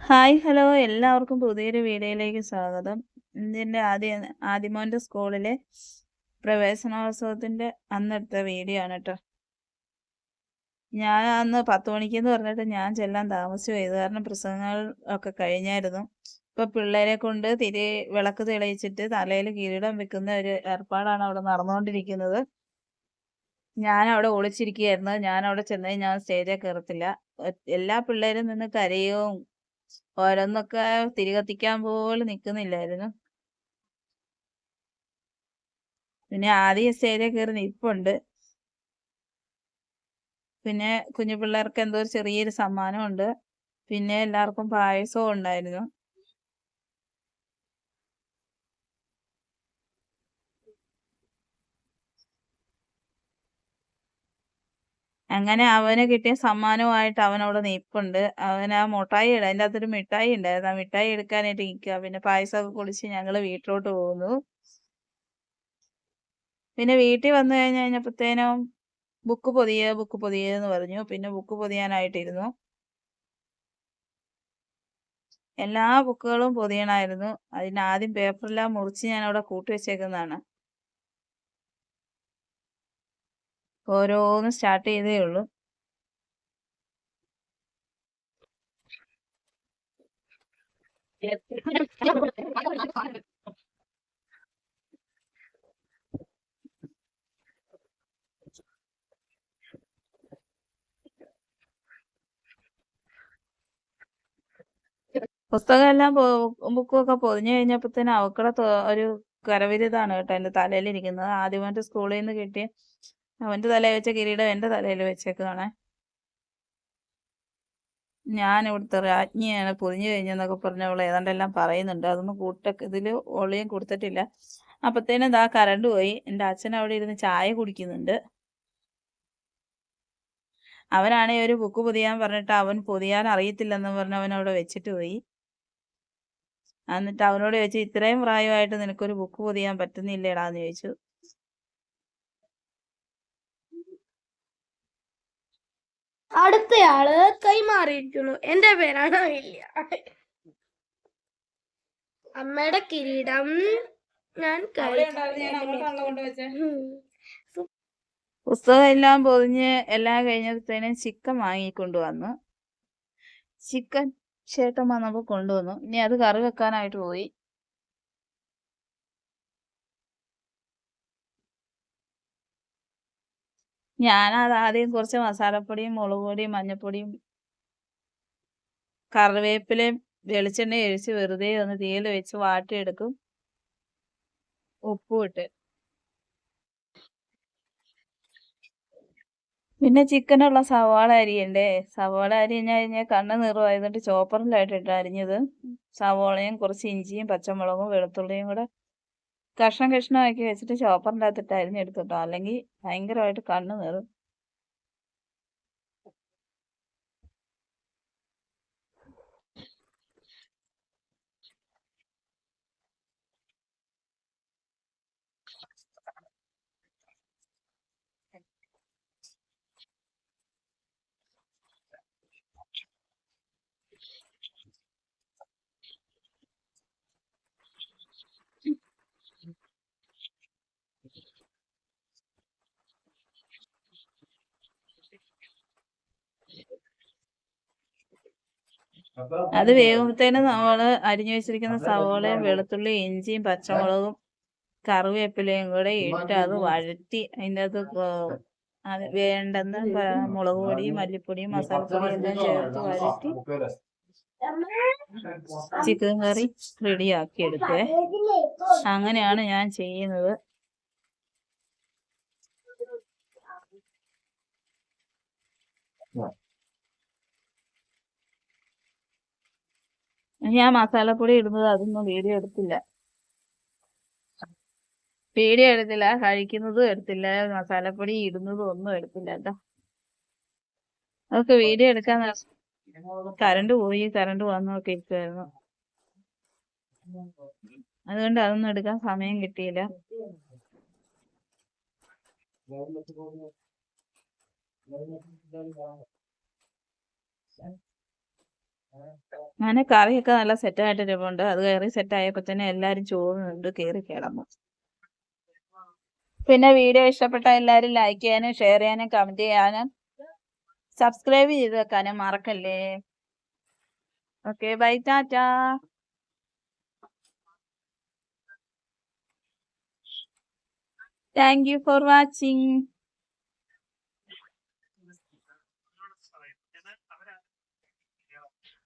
Hi hello എല്ലാവർക്കും പുതിയൊരു വീഡിയോയിലേക്ക് സ്വാഗതം. ഇതിൻ്റെ ആദിമോൻ്റെ സ്കൂളിലെ പ്രവേശനോത്സവത്തിൻ്റെ അന്നെടുത്ത വീഡിയോ ആണ് കേട്ടോ. ഞാൻ അന്ന് 10 മണിക്കെന്ന് പറഞ്ഞിട്ട് ഞാൻ ചെല്ലാൻ താമസിച്ചു പോയത് കാരണം പ്രസംഗങ്ങൾ ഒക്കെ കഴിഞ്ഞായിരുന്നു. ഇപ്പോൾ പിള്ളേരെ കൊണ്ട് വിളക്ക് തെളിയിച്ചിട്ട് തലയിൽ കിരീടം വെക്കുന്ന ഒരു ഏർപ്പാടാണ് അവിടെ നടന്നുകൊണ്ടിരിക്കുന്നത്. ഞാൻ അവിടെ ഒളിച്ചിരിക്കുകയായിരുന്നു. ഞാൻ അവിടെ ചെന്ന് ഞാൻ സ്റ്റേജിൽ കയറത്തില്ല. എല്ലാ പിള്ളേരും നിന്ന് കരയും. ഓരോന്നൊക്കെ തിരികത്തിക്കാൻ പോലും നിൽക്കുന്നില്ലായിരുന്നു. പിന്നെ ആദ്യം സ്റ്റേജിൽ കയറി നിൽപ്പുണ്ട്. പിന്നെ കുഞ്ഞു പിള്ളേർക്ക് എന്തോ ചെറിയൊരു സമ്മാനമുണ്ട്. പിന്നെ എല്ലാവർക്കും പായസവും ഉണ്ടായിരുന്നു. അങ്ങനെ അവന് കിട്ടിയ സമ്മാനവുമായിട്ട് അവനവിടെ നിൽപ്പുണ്ട്. അവൻ ആ അതിൻ്റെ അകത്തൊരു മിഠായി ഉണ്ടായിരുന്നു. ആ മിഠായി എടുക്കാനായിട്ട് നിൽക്കുക. പിന്നെ പായസമൊക്കെ കുടിച്ച് ഞങ്ങൾ വീട്ടിലോട്ട് പോകുന്നു. പിന്നെ വീട്ടിൽ വന്നു കഴിഞ്ഞപ്പോഴത്തേനും ബുക്ക് പൊതിയെന്ന് പറഞ്ഞു. പിന്നെ ബുക്ക് പൊതിയാനായിട്ടിരുന്നു. എല്ലാ ബുക്കുകളും പൊതിയണമായിരുന്നു. ആദ്യം പേപ്പറെല്ലാം മുറിച്ച് ഞാൻ അവിടെ കൂട്ടി വെച്ചേക്കുന്നതാണ്. ഓരോന്ന് സ്റ്റാർട്ട് ചെയ്തേ ഉള്ളൂ. പുസ്തകം എല്ലാം ബുക്കൊക്കെ പൊതിഞ്ഞു കഴിഞ്ഞപ്പോഴത്തേനും അവക്കടെ ഒരു കരവിരുതാണ് കേട്ടോ എൻ്റെ തലയിലിരിക്കുന്നത്. ആദ്യമായിട്ട് സ്കൂളിൽ നിന്ന് കിട്ടിയ അവൻ്റെ തലയിൽ വെച്ച കിരീടം എൻ്റെ തലയിൽ വെച്ചേക്കാണ്. ഞാൻ ഇവിടുത്തെ രാജ്ഞിയാണ്, പൊതിഞ്ഞു കഴിഞ്ഞെന്നൊക്കെ പറഞ്ഞ് അവൾ ഏതാണ്ടെല്ലാം പറയുന്നുണ്ട്. അതൊന്നും ഇതിൽ ഒളിയും കൊടുത്തിട്ടില്ല. അപ്പത്തേനും ദാ കറണ്ട് പോയി. എൻ്റെ അച്ഛൻ അവിടെ ഇരുന്ന് ചായ കുടിക്കുന്നുണ്ട്. അവനാണെങ്കിൽ ഒരു ബുക്ക് പൊതിയാൻ പറഞ്ഞിട്ട് അവൻ പൊതിയാൻ അറിയത്തില്ലെന്ന് പറഞ്ഞ് അവൻ അവിടെ വെച്ചിട്ട് പോയി. എന്നിട്ട് അവനോട് ചോദിച്ചു, ഇത്രയും പ്രായമായിട്ട് നിനക്കൊരു ബുക്ക് പൊതിയാൻ പറ്റുന്നില്ലേടാന്ന് ചോദിച്ചു. അടുത്തയാള് കൈമാറിയിരിക്കുന്നു. എന്റെ പേരാണ് അഹില്യ. അമ്മയുടെ കിരീടം ഞാൻ പുസ്തകം എല്ലാം പൊതിഞ്ഞ് എല്ലാം കഴിഞ്ഞപ്പോഴത്തേനും ചിക്കൻ വാങ്ങിക്കൊണ്ടുവന്നു. ചിക്കൻ ചേട്ടൻ വന്നപ്പോൾ കൊണ്ടുവന്നു. ഇനി അത് കറി വെക്കാനായിട്ട് പോയി. ഞാനത് ആദ്യം കുറച്ച് മസാലപ്പൊടിയും മുളക് പൊടിയും മഞ്ഞൾപ്പൊടിയും കറിവേപ്പിലയും വെളിച്ചെണ്ണ ഒഴിച്ച് വെറുതെ ഒന്ന് തീയിൽ വെച്ച് വാട്ടിയെടുക്കും, ഉപ്പും ഇട്ട്. പിന്നെ ചിക്കനുള്ള സവാള അരിയണ്ടേ. സവാള അരിഞ്ഞ് കഴിഞ്ഞാൽ കണ്ണ് നിറമായതുകൊണ്ട് ചോപ്പറിലായിട്ടിട്ട് അരിഞ്ഞത്. സവാളയും കുറച്ച് ഇഞ്ചിയും പച്ചമുളകും വെളുത്തുള്ളിയും കൂടെ കഷ്ണമാക്കി വെച്ചിട്ട് ചോപ്പറിൻ്റെ അകത്തിട്ട് അരിഞ്ഞെടുത്തിട്ടോ, അല്ലെങ്കിൽ ഭയങ്കരമായിട്ട് കണ്ണ് നിറും. അത് വേകുമ്പോഴത്തേനും നമ്മൾ അരിഞ്ഞു വെച്ചിരിക്കുന്ന സവോളയും വെളുത്തുള്ളിയും ഇഞ്ചിയും പച്ചമുളകും കറിവേപ്പിലയും കൂടെ ഇട്ട് അത് വഴറ്റി അതിൻ്റെ അകത്ത് അത് വേണ്ടെന്ന് മുളക് പൊടിയും മല്ലിപ്പൊടിയും മസാലപ്പൊടിയും എല്ലാം ചേർത്ത് വഴറ്റി ചിക്കൻ കറി റെഡിയാക്കി എടുക്കുവേ. അങ്ങനെയാണ് ഞാൻ ചെയ്യുന്നത്. ഞാൻ മസാലപ്പൊടി ഇടുന്നത് അതൊന്നും വീഡിയോ എടുത്തില്ല. കഴിക്കുന്നതും എടുത്തില്ല, മസാലപ്പൊടി ഇടുന്നതും ഒന്നും എടുത്തില്ല കേട്ടോ. അതൊക്കെ വീഡിയോ എടുക്കാൻ കറണ്ട് വന്നൊക്കെ ഇരിക്കുമായിരുന്നു. അതുകൊണ്ട് അതൊന്നും എടുക്കാൻ സമയം കിട്ടിയില്ല. അങ്ങനെ കറിയൊക്കെ നല്ല സെറ്റായിട്ട് ഇരിപ്പുണ്ട്. അത് കയറി സെറ്റായപ്പോൾ തന്നെ എല്ലാവരും ചോറുണ്ട് കയറി കിടന്നു. പിന്നെ വീഡിയോ ഇഷ്ടപ്പെട്ട എല്ലാവരും ലൈക്ക് ചെയ്യാനും ഷെയർ ചെയ്യാനും കമന്റ് ചെയ്യാനും സബ്സ്ക്രൈബ് ചെയ്ത് വെക്കാനും മറക്കല്ലേ. Okay bye Tata. Thank you for watching.